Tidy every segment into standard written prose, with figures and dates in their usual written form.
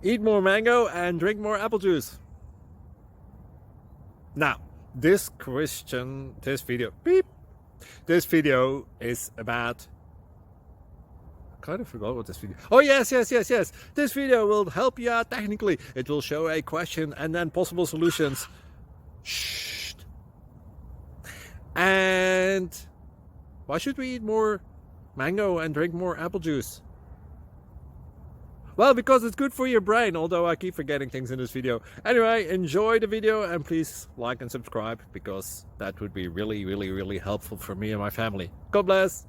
Eat more mango and drink more apple juice. Now, this video is about, I kind of forgot what this video. Oh, yes. This video will help you out technically. It will show a question and then possible solutions. Shh. And why should we eat more mango and drink more apple juice? Well, because it's good for your brain, although I keep forgetting things in this video. Anyway, enjoy the video and please like and subscribe, because that would be really helpful for me and my family. God bless!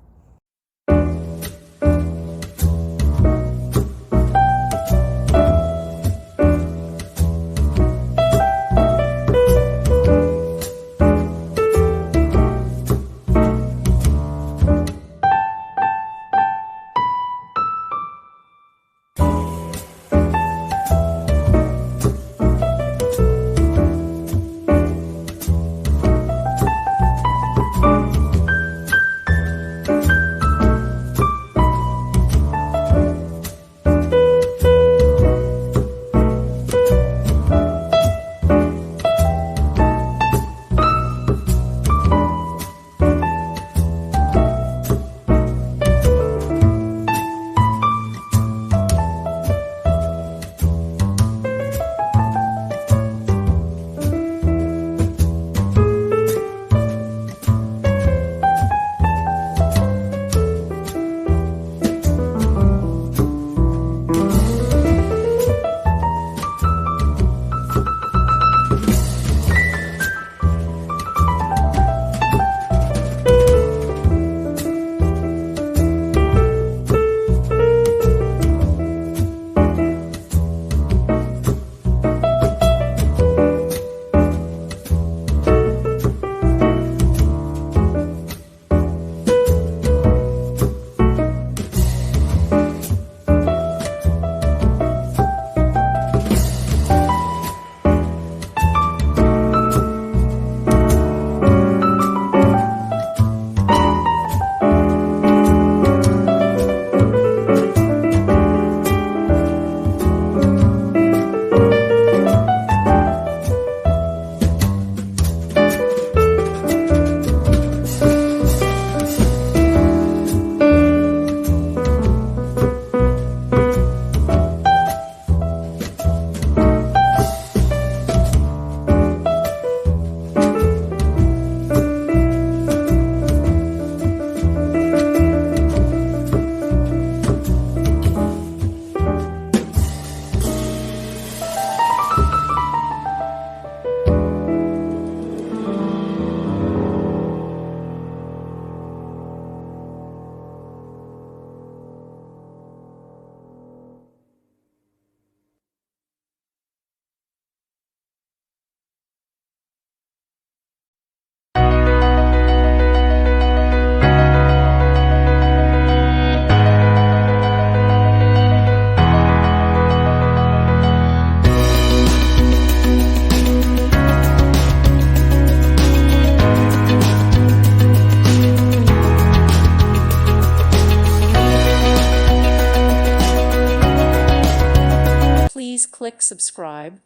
Please click subscribe.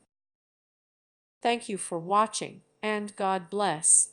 Thank you for watching, and God bless.